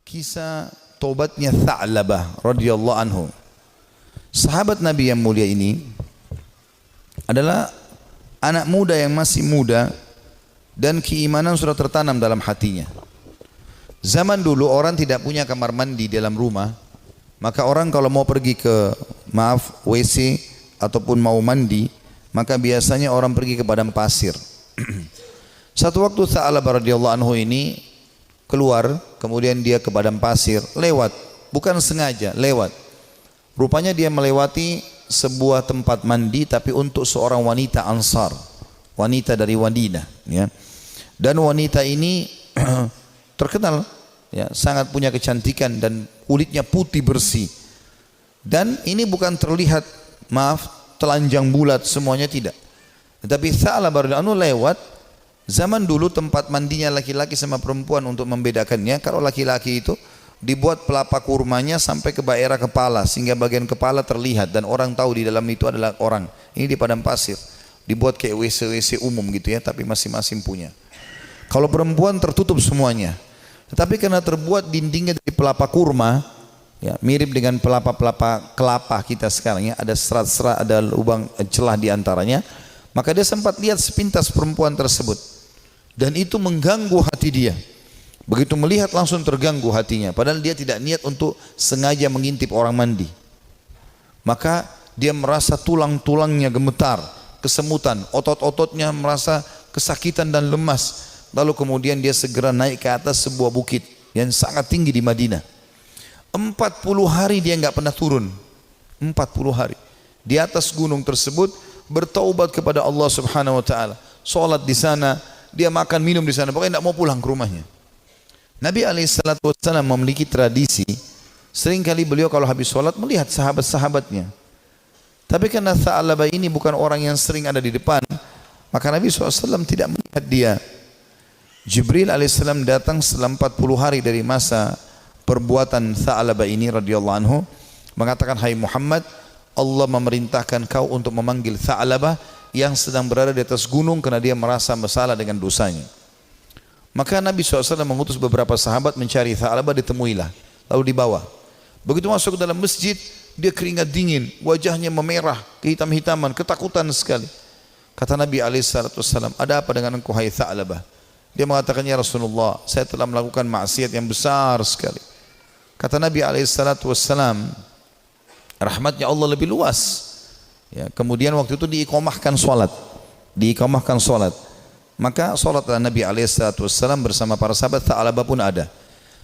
kisah taubatnya Tha'labah radhiyallahu anhu. Sahabat Nabi yang mulia ini adalah anak muda yang masih muda dan keimanan sudah tertanam dalam hatinya. Zaman dulu orang tidak punya kamar mandi dalam rumah, maka orang kalau mau pergi ke WC ataupun mau mandi, maka biasanya orang pergi ke padang pasir. Satu waktu Tha'labah radhiyallahu anhu ini keluar, kemudian dia ke padang pasir, lewat, bukan sengaja, lewat. Rupanya dia melewati sebuah tempat mandi tapi untuk seorang wanita Ansar, wanita dari Madinah, ya. Dan wanita ini terkenal, ya, sangat punya kecantikan dan kulitnya putih bersih. Dan ini bukan terlihat, telanjang bulat semuanya, tidak. Tetapi Tha'labah radhiyallahu anhu lewat. Zaman dulu tempat mandinya laki-laki sama perempuan untuk membedakannya, kalau laki-laki itu dibuat pelapa kurmanya sampai ke daerah kepala sehingga bagian kepala terlihat dan orang tahu di dalam itu adalah orang. Ini di padang pasir, dibuat kayak WC-WC umum gitu ya, tapi masing-masing punya. Kalau perempuan tertutup semuanya, tetapi karena terbuat dindingnya dari pelapa kurma, ya, mirip dengan pelapa-pelapa kelapa kita sekarang, ya, ada serat-serat, ada lubang celah di antaranya, maka dia sempat lihat sepintas perempuan tersebut. Dan itu mengganggu hati dia. Begitu melihat langsung terganggu hatinya. Padahal dia tidak niat untuk sengaja mengintip orang mandi. Maka dia merasa tulang-tulangnya gemetar, kesemutan, otot-ototnya merasa kesakitan dan lemas. Lalu kemudian dia segera naik ke atas sebuah bukit yang sangat tinggi di Madinah. 40 hari dia nggak pernah turun. 40 hari. Di atas gunung tersebut bertaubat kepada Allah Subhanahu wa taala. Salat di sana, dia makan minum di sana, pokoknya tidak mau pulang ke rumahnya. Nabi SAW memiliki tradisi, seringkali beliau kalau habis sholat melihat sahabat-sahabatnya. Tapi karena Tha'labah ini bukan orang yang sering ada di depan, maka Nabi SAW tidak melihat dia. Jibril AS datang setelah 40 hari dari masa perbuatan Tha'labah ini radhiyallahu anhu, mengatakan, hai Muhammad, Allah memerintahkan kau untuk memanggil Tha'labah yang sedang berada di atas gunung karena dia merasa bersalah dengan dosanya. Maka Nabi SAW mengutus beberapa sahabat mencari Tha'labah, ditemuilah, lalu dibawa. Begitu masuk ke dalam masjid, dia keringat dingin, wajahnya memerah, kehitam-hitaman, ketakutan sekali. Kata Nabi SAW, ada apa dengan engkau hai Tha'labah? Dia mengatakan, ya Rasulullah, saya telah melakukan maksiat yang besar sekali. Kata Nabi SAW, rahmatnya Allah lebih luas. Ya, kemudian waktu itu diiqamahkan sholat, maka sholatlah Nabi SAW bersama para sahabat. Tha'labah pun ada.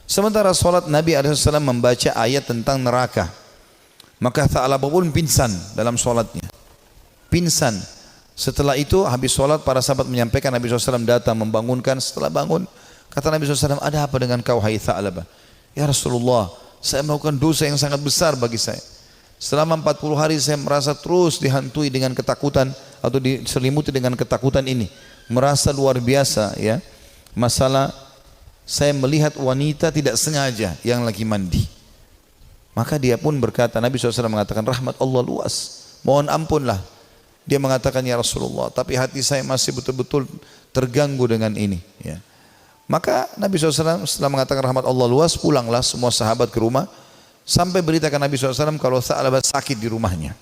Sementara sholat, Nabi SAW membaca ayat tentang neraka, maka Tha'labah pun pingsan dalam sholatnya, pingsan. Setelah itu habis sholat, para sahabat menyampaikan, Nabi SAW datang membangunkan. Setelah bangun, kata Nabi SAW, ada apa dengan kau hai Tha'labah? Ya Rasulullah, saya melakukan dosa yang sangat besar bagi saya. Selama 40 hari saya merasa terus dihantui dengan ketakutan atau diselimuti dengan ketakutan ini. Merasa luar biasa, ya. Masalah saya melihat wanita tidak sengaja yang lagi mandi. Maka dia pun berkata, Nabi SAW mengatakan, rahmat Allah luas, mohon ampunlah. Dia mengatakan, ya Rasulullah, tapi hati saya masih betul-betul terganggu dengan ini, ya. Maka Nabi SAW setelah mengatakan rahmat Allah luas, pulanglah semua sahabat ke rumah. Sampai beritakan Nabi SAW kalau Tha'labah sakit di rumahnya.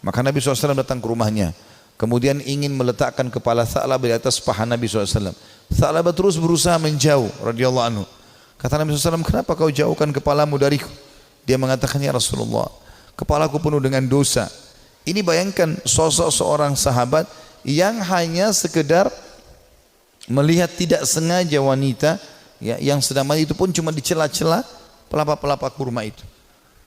Maka Nabi SAW datang ke rumahnya, kemudian ingin meletakkan kepala Tha'labah di atas paha Nabi SAW. Tha'labah terus berusaha menjauh radhiyallahu anhu. Kata Nabi SAW, kenapa kau jauhkan kepalamu dariku? Dia mengatakan, ya Rasulullah, kepalaku penuh dengan dosa. Ini bayangkan sosok seorang sahabat yang hanya sekedar melihat tidak sengaja wanita, ya, yang sedang mandi, itu pun cuma di celah-celah pelapa-pelapa kurma itu.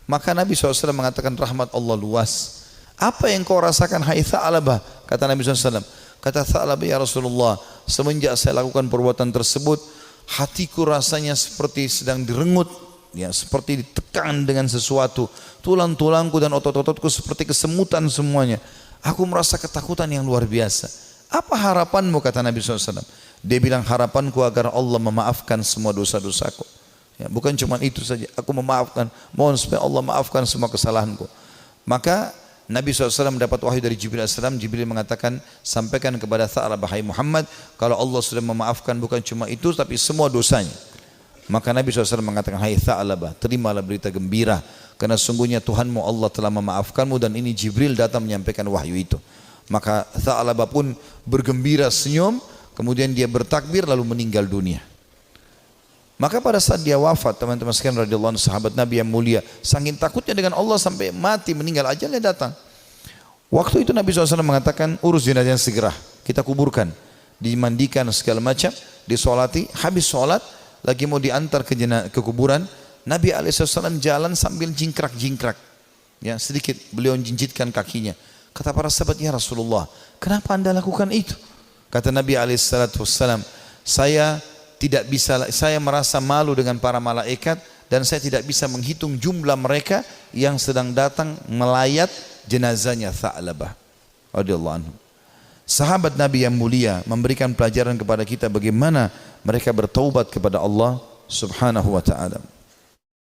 Maka Nabi SAW mengatakan, rahmat Allah luas. Apa yang kau rasakan hai Tha'labah? Kata Nabi SAW. Kata Tha'labah, ya Rasulullah, semenjak saya lakukan perbuatan tersebut, hatiku rasanya seperti sedang direngut, ya, seperti ditekan dengan sesuatu. Tulang-tulangku dan otot-ototku seperti kesemutan semuanya. Aku merasa ketakutan yang luar biasa. Apa harapanmu? Kata Nabi SAW. Dia bilang, harapanku agar Allah memaafkan semua dosa-dosaku. Ya, bukan cuma itu saja, aku memaafkan, mohon supaya Allah maafkan semua kesalahanku. Maka Nabi SAW mendapat wahyu dari Jibril AS. Jibril mengatakan, sampaikan kepada Tha'labah, hai Muhammad, kalau Allah sudah memaafkan bukan cuma itu tapi semua dosanya. Maka Nabi SAW mengatakan, hai Tha'labah, terimalah berita gembira, karena sungguhnya Tuhanmu Allah telah memaafkanmu, dan ini Jibril datang menyampaikan wahyu itu. Maka Tha'labah pun bergembira, senyum, kemudian dia bertakbir lalu meninggal dunia. Maka pada saat dia wafat, teman-teman sekalian radhiyallahu anhu, sahabat Nabi yang mulia, saking takutnya dengan Allah sampai mati, meninggal, ajalnya datang. Waktu itu Nabi SAW mengatakan, urus jenazahnya segera, kita kuburkan, dimandikan segala macam, disolati, habis sholat, lagi mau diantar ke kuburan, Nabi SAW jalan sambil jingkrak-jingkrak, ya, sedikit beliau jinjitkan kakinya. Kata para sahabat, ya Rasulullah, kenapa anda lakukan itu? Kata Nabi SAW, saya merasa malu dengan para malaikat, dan saya tidak bisa menghitung jumlah mereka yang sedang datang melayat jenazahnya Tha'labah radhiyallahu anhu. Sahabat Nabi yang mulia memberikan pelajaran kepada kita bagaimana mereka bertaubat kepada Allah Subhanahu wa ta'ala.